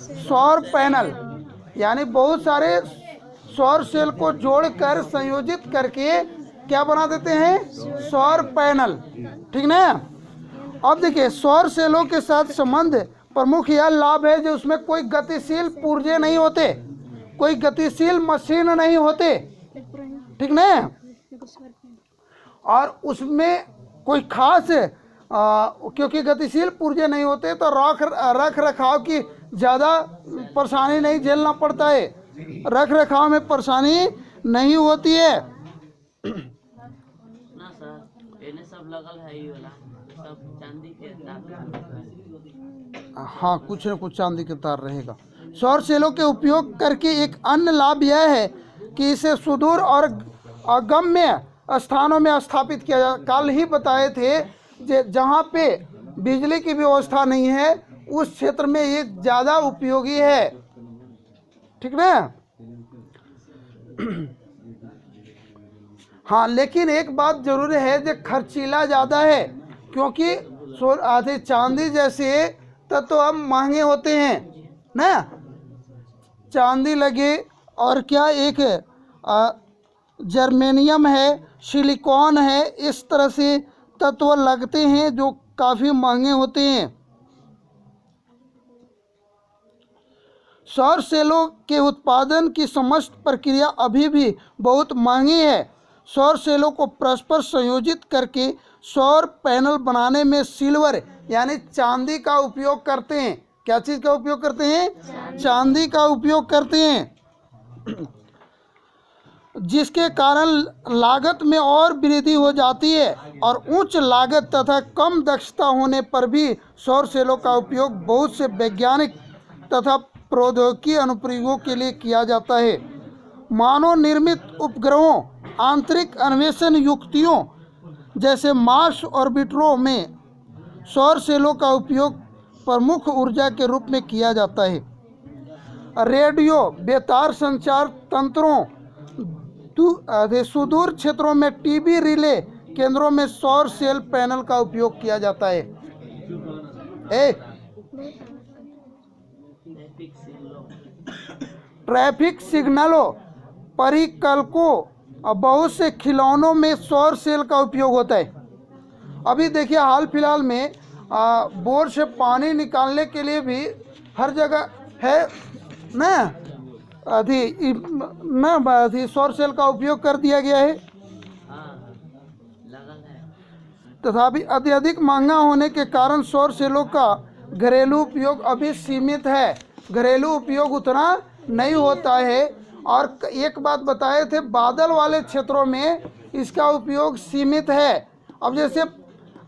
सौर पैनल, यानी बहुत सारे सौर सेल को जोड़कर संयोजित करके क्या बना देते हैं, सौर पैनल। ठीक ना। अब देखिए सौर सेलों के साथ संबंध प्रमुख यह लाभ है जो उसमें कोई गतिशील पुर्जे नहीं होते, कोई गतिशील मशीन नहीं होते। ठीक ना। और उसमें कोई खास क्योंकि गतिशील पुर्जे नहीं होते तो रख रखाव की ज़्यादा परेशानी नहीं झेलना पड़ता है, रख रखाव में परेशानी नहीं होती है। ना सर एने सब लगल है ये वाला सब चांदी के तार। हाँ कुछ न कुछ चांदी के तार रहेगा। सौर सेलों के उपयोग करके एक अन्य लाभ यह है कि इसे सुदूर और अगम्य स्थानों में स्थापित किया जा। कल ही बताए थे जहाँ पे बिजली की व्यवस्था नहीं है उस क्षेत्र में ये ज़्यादा उपयोगी है। ठीक ना। हाँ लेकिन एक बात जरूर है जो खर्चीला ज़्यादा है, क्योंकि आधे चांदी जैसे तत्व अब महंगे होते हैं ना। चांदी लगे और क्या एक जर्मेनियम है, सिलिकॉन है, इस तरह से तत्व लगते हैं जो काफ़ी महंगे होते हैं। सौर सेलों के उत्पादन की समस्त प्रक्रिया अभी भी बहुत महंगी है। सौर सेलों को परस्पर संयोजित करके सौर पैनल बनाने में सिल्वर यानी चांदी का उपयोग करते हैं। क्या चीज़ का उपयोग करते हैं, चांदी का उपयोग करते हैं, जिसके कारण लागत में और वृद्धि हो जाती है। और उच्च लागत तथा कम दक्षता होने पर भी सौर सेलों का उपयोग बहुत से वैज्ञानिक तथा प्रौद्योगिकी अनुप्रयोगों के लिए किया जाता है। मानव निर्मित उपग्रहों, आंतरिक अन्वेषण युक्तियों जैसे मार्स ऑर्बिटरों में सौर सेलों का उपयोग प्रमुख ऊर्जा के रूप में किया जाता है। रेडियो बेतार संचार तंत्रों, सुदूर क्षेत्रों में टीवी रिले केंद्रों में सौर सेल पैनल का उपयोग किया जाता है। ट्रैफिक सिग्नलों, परिकल्पकों और बहुत से खिलौनों में सौर सेल का उपयोग होता है। अभी देखिए हाल फिलहाल में बोर से पानी निकालने के लिए भी हर जगह है ना, अभी सौर सेल का उपयोग कर दिया गया है। तथापि अत्यधिक महंगा होने के कारण सौर सेलों का घरेलू उपयोग अभी सीमित है, घरेलू उपयोग उतना नहीं होता है। और एक बात बताए थे बादल वाले क्षेत्रों में इसका उपयोग सीमित है। अब जैसे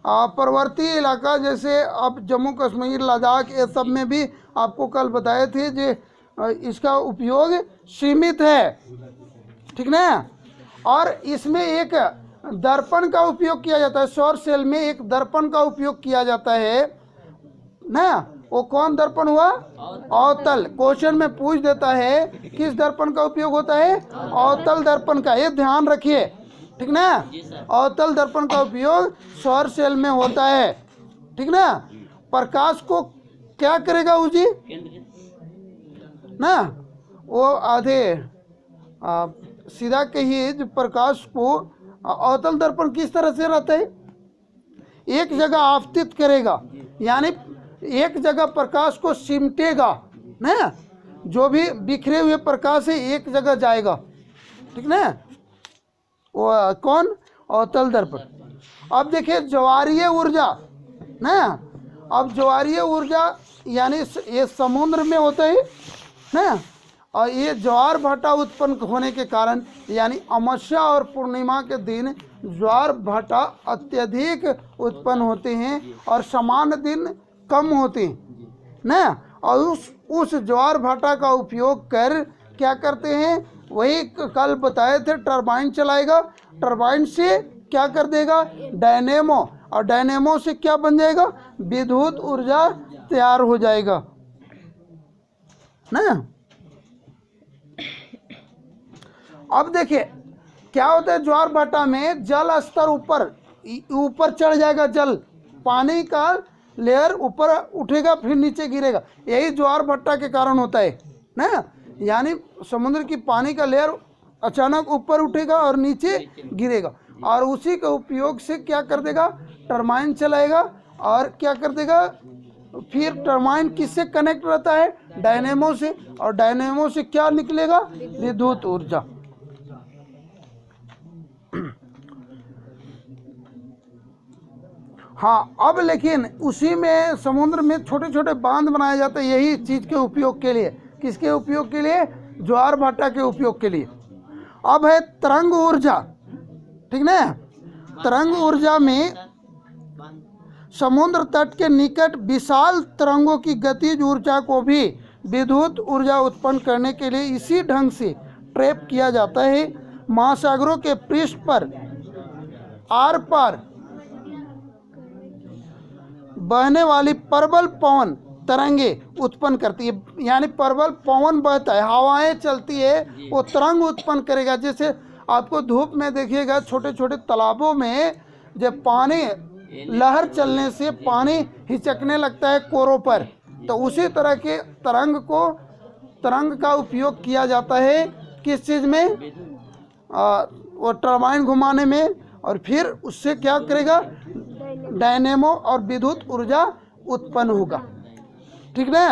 पर्वतीय इलाका जैसे अब जम्मू कश्मीर, लद्दाख, ये सब में भी आपको कल बताए थे जो इसका उपयोग सीमित है। ठीक ना। और इसमें एक दर्पण का उपयोग किया जाता है, सौर सेल में एक दर्पण का उपयोग किया जाता है ना। वो कौन दर्पण हुआ, अवतल। क्वेश्चन में पूछ देता है किस दर्पण का उपयोग होता है, अवतल दर्पण का, ये ध्यान रखिए। ठीक ना। अवतल दर्पण का उपयोग सौर सेल में होता है। ठीक ना। प्रकाश को क्या करेगा उजी ना, वो आधे सीधा कहिए जो प्रकाश को अवतल दर्पण किस तरह से रहता है, एक जगह आपतित करेगा, यानी एक जगह प्रकाश को सिमटेगा ना, जो भी बिखरे हुए प्रकाश है एक जगह जाएगा। ठीक ना। वो कौन, अवतल दर्पण। अब देखिए ज्वारीय ऊर्जा ना, अब ज्वारीय ऊर्जा यानी ये समुद्र में होता है ना, और ये ज्वार भाटा उत्पन्न होने के कारण यानी अमावस्या और पूर्णिमा के दिन ज्वार भाटा अत्यधिक उत्पन्न होते हैं और सामान्य दिन कम होते हैं ना। और उस ज्वार भाटा का उपयोग कर क्या करते हैं, वही कल बताए थे टरबाइन चलाएगा, टरबाइन से क्या कर देगा, डायनेमो, और डायनेमो से क्या बन जाएगा, विद्युत ऊर्जा तैयार हो जाएगा ना। अब देखिए क्या होता है, ज्वार भाटा में जल स्तर ऊपर चढ़ जाएगा, जल पानी का लेयर ऊपर उठेगा फिर नीचे गिरेगा। यही ज्वार भट्टा के कारण होता है ना, यानी समुद्र की पानी का लेयर अचानक ऊपर उठेगा और नीचे गिरेगा, और उसी के उपयोग से क्या कर देगा, टरबाइन चलाएगा। और क्या कर देगा, फिर टरबाइन किससे कनेक्ट रहता है, डायनेमो से, और डायनेमो से क्या निकलेगा, विद्युत ऊर्जा। हाँ, अब लेकिन उसी में समुद्र में छोटे छोटे बांध बनाए जाते हैं यही चीज के उपयोग के लिए। किसके उपयोग के लिए, ज्वार भाटा के उपयोग के लिए। अब है तरंग ऊर्जा, ठीक ना। तरंग ऊर्जा में समुद्र तट के निकट विशाल तरंगों की गतिज ऊर्जा को भी विद्युत ऊर्जा उत्पन्न करने के लिए इसी ढंग से ट्रैप किया जाता है। महासागरों के पृष्ठ पर आर पार बहने वाली प्रबल पवन तरंगे उत्पन्न करती है, यानी प्रबल पवन बहता है, हवाएं चलती है, वो तरंग उत्पन्न करेगा। जैसे आपको धूप में देखिएगा छोटे छोटे तालाबों में जब पानी लहर चलने से पानी हिचकने लगता है कोरों पर, तो उसी तरह के तरंग का उपयोग किया जाता है किस चीज़ में, वो टरबाइन घुमाने में, और फिर उससे क्या करेगा, डायनेमो और विद्युत ऊर्जा उत्पन्न होगा, ठीक ना।